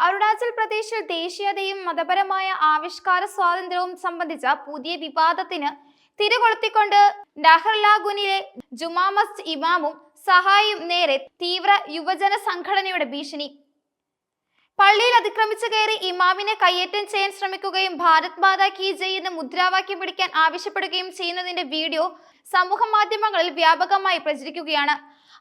അരുണാചൽ പ്രദേശിൽ ദേശീയതയും മതപരമായ ആവിഷ്കാര സ്വാതന്ത്ര്യവും സംബന്ധിച്ച പുതിയ വിവാദത്തിന് തിരികൊളുത്തിക്കൊണ്ട് നഹർലാഗുനിലെ ജുമാ മസ്ജിദ് ഇമാമും സഹായിയും നേരെ തീവ്ര യുവജന സംഘടനയുടെ ഭീഷണി. പള്ളിയിൽ അതിക്രമിച്ചു കയറി ഇമാമിനെ കയ്യേറ്റം ചെയ്യാൻ ശ്രമിക്കുകയും ഭാരത് മാതാ കി ജയ് എന്ന് മുദ്രാവാക്യം പിടിക്കാൻ ആവശ്യപ്പെടുകയും ചെയ്യുന്നതിന്റെ വീഡിയോ സമൂഹ മാധ്യമങ്ങളിൽ വ്യാപകമായി പ്രചരിക്കുകയാണ്.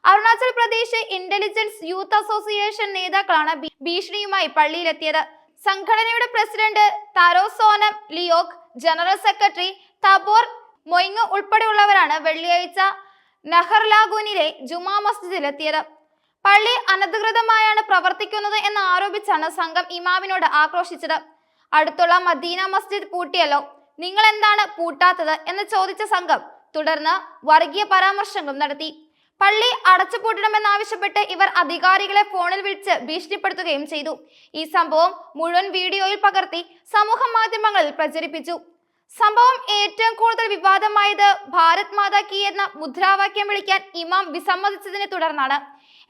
Arunachal Pradesh intelligence youth association നേതാക്കളാണ് ഭീഷണിയുമായി പള്ളിയിലെത്തിയത്. സംഘടനയുടെ president Taro Sonam Liyok, general secretary Tabor Moying ഉൾപ്പെടെയുള്ളവരാണ് വെള്ളിയാഴ്ച നഹർലാഗുനിലെ ജുമാ മസ്ജിദിലെത്തിയത്. പള്ളി അനധികൃതമായാണ് പ്രവർത്തിക്കുന്നത് എന്ന് ആരോപിച്ചാണ് സംഘം ഇമാമിനോട് ആക്രോശിച്ചത്. അടുത്തുള്ള മദീന മസ്ജിദ് പൂട്ടിയല്ലോ, നിങ്ങൾ എന്താണ് പൂട്ടാത്തത് എന്ന് ചോദിച്ച സംഘം തുടർന്ന് വർഗീയ പരാമർശങ്ങളും നടത്തി. പള്ളി അടച്ചുപൂട്ടണമെന്നാവശ്യപ്പെട്ട് ഇവർ അധികാരികളെ ഫോണിൽ വിളിച്ച് ഭീഷണിപ്പെടുത്തുകയും ചെയ്തു. ഈ സംഭവം മുഴുവൻ വീഡിയോയിൽ പകർത്തി സമൂഹ മാധ്യമങ്ങളിൽ പ്രചരിപ്പിച്ചു. സംഭവം ഏറ്റവും കൂടുതൽ വിവാദമായത് ഭാരത് മാതാ കി എന്ന മുദ്രാവാക്യം വിളിക്കാൻ ഇമാം വിസമ്മതിച്ചതിനെ തുടർന്നാണ്.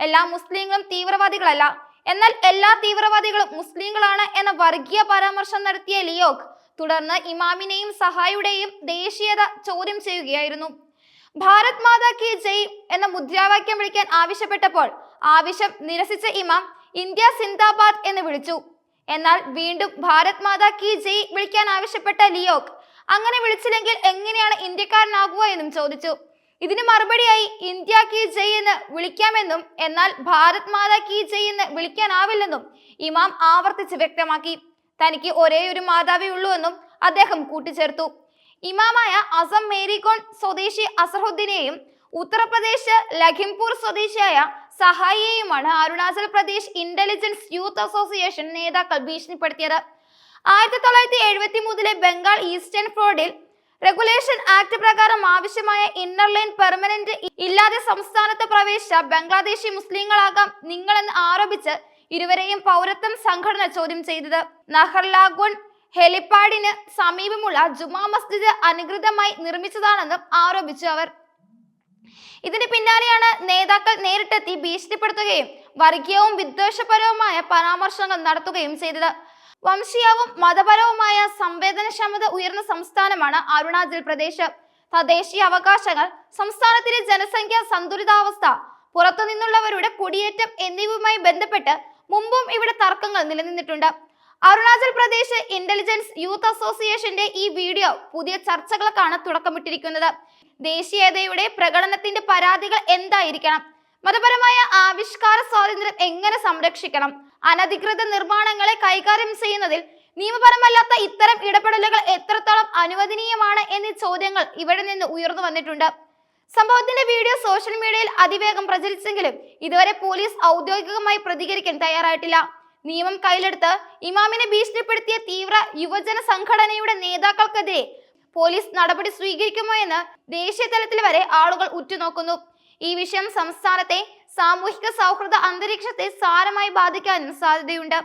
എല്ലാ മുസ്ലിങ്ങളും തീവ്രവാദികളല്ല, എന്നാൽ എല്ലാ തീവ്രവാദികളും മുസ്ലിങ്ങളാണ് എന്ന വർഗീയ പരാമർശം നടത്തിയ ലിയോക് തുടർന്ന് ഇമാമിനെയും സഹായിയുടെയും ദേശീയത ചോദ്യം ചെയ്യുകയായിരുന്നു. ഭാരത് മാതാ കി ജയ് എന്ന മുദ്രാവാക്യം വിളിക്കാൻ ആവശ്യപ്പെട്ടപ്പോൾ ആവശ്യം നിരസിച്ച ഇമാം ഇന്ത്യ സിന്ദാബാദ് എന്ന് വിളിച്ചു. എന്നാൽ വീണ്ടും ഭാരത് മാതാ കി ജയ് വിളിക്കാൻ ആവശ്യപ്പെട്ട ലിയോക് അങ്ങനെ വിളിച്ചില്ലെങ്കിൽ എങ്ങനെയാണ് ഇന്ത്യക്കാരനാകുക എന്നും ചോദിച്ചു. ഇതിന് മറുപടിയായി ഇന്ത്യ കി ജയ് എന്ന് വിളിക്കാമെന്നും എന്നാൽ ഭാരത് മാതാ കി ജയ് എന്ന് വിളിക്കാനാവില്ലെന്നും ഇമാം ആവർത്തിച്ച് വ്യക്തമാക്കി. തനിക്ക് ഒരേയൊരു മാതാവേ ഉള്ളൂ എന്നും അദ്ദേഹം കൂട്ടിച്ചേർത്തു. ഇമാമായ അസം മേരികോൺ സ്വദേശി അസറുദ്ദീനെയും ഉത്തർപ്രദേശ് ലഖിംപൂർ സ്വദേശിയായ സഹായിയെയുമാണ് Arunachal Pradesh intelligence youth association നേതാക്കൾ ഭീഷണിപ്പെടുത്തിയത്. 1973 Bengal eastern frontier regulation act പ്രകാരം ആവശ്യമായ ഇന്നർ ലൈൻ പെർമനന്റ് ഇല്ലാതെ സംസ്ഥാനത്ത് പ്രവേശിച്ച ബംഗ്ലാദേശി മുസ്ലിങ്ങളാകാം നിങ്ങളെന്ന് ആരോപിച്ച് ഇരുവരെയും പൗരത്വ സംഘടന ചോദ്യം ചെയ്തത്. നഹർലാഗുൻ ഹെലിപ്പാഡിന് സമീപമുള്ള ജുമാ മസ്ജിദ് അനധികൃതമായി നിർമ്മിച്ചതാണെന്നും ആരോപിച്ചു അവർ. ഇതിന് പിന്നാലെയാണ് നേതാക്കൾ നേരിട്ടെത്തി ഭീഷണിപ്പെടുത്തുകയും വർഗീയവും വിദ്വേഷപരവുമായ പരാമർശങ്ങൾ നടത്തുകയും ചെയ്തത്. വംശീയവും മതപരവുമായ സംവേദനക്ഷമത ഉയർന്ന സംസ്ഥാനമാണ് അരുണാചൽ പ്രദേശ്. തദ്ദേശീയ അവകാശങ്ങൾ, സംസ്ഥാനത്തിലെ ജനസംഖ്യ സന്തുലിതാവസ്ഥ, പുറത്തുനിന്നുള്ളവരുടെ കുടിയേറ്റം എന്നിവയുമായി ബന്ധപ്പെട്ട് മുമ്പും ഇവിടെ തർക്കങ്ങൾ നിലനിന്നിട്ടുണ്ട്. അരുണാചൽ പ്രദേശ് ഇന്റലിജൻസ് യൂത്ത് അസോസിയേഷന്റെ ഈ വീഡിയോ പുതിയ ചർച്ചകൾക്കാണ് തുടക്കമിട്ടിരിക്കുന്നത്. ദേശീയതയുടെ പ്രകടനത്തിന്റെ പരാതികൾ എന്തായിരിക്കണം? മതപരമായ ആവിഷ്കാര സ്വാതന്ത്ര്യം എങ്ങനെ സംരക്ഷിക്കണം? അനധികൃത നിർമ്മാണങ്ങളെ കൈകാര്യം ചെയ്യുന്നതിൽ നിയമപരമല്ലാത്ത ഇത്തരം ഇടപെടലുകൾ എത്രത്തോളം അനുവദനീയമാണ് എന്നീ ചോദ്യങ്ങൾ ഇവിടെ നിന്ന് ഉയർന്നു വന്നിട്ടുണ്ട്. സംഭവത്തിന്റെ വീഡിയോ സോഷ്യൽ മീഡിയയിൽ അതിവേഗം പ്രചരിച്ചെങ്കിലും ഇതുവരെ പോലീസ് ഔദ്യോഗികമായി പ്രതികരിക്കാൻ തയ്യാറായിട്ടില്ല. നിയമം കയ്യിലെടുത്ത് ഇമാമിനെ ഭീഷണിപ്പെടുത്തിയ തീവ്ര യുവജന സംഘടനയുടെ നേതാക്കൾക്കെതിരെ പോലീസ് നടപടി സ്വീകരിക്കുമോ എന്ന് ദേശീയ തലത്തിൽ വരെ ആളുകൾ ഉറ്റുനോക്കുന്നു. ഈ വിഷയം സംസ്ഥാനത്തെ സാമൂഹിക സൗഹൃദ അന്തരീക്ഷത്തെ സാരമായി ബാധിക്കാനും സാധ്യതയുണ്ട്.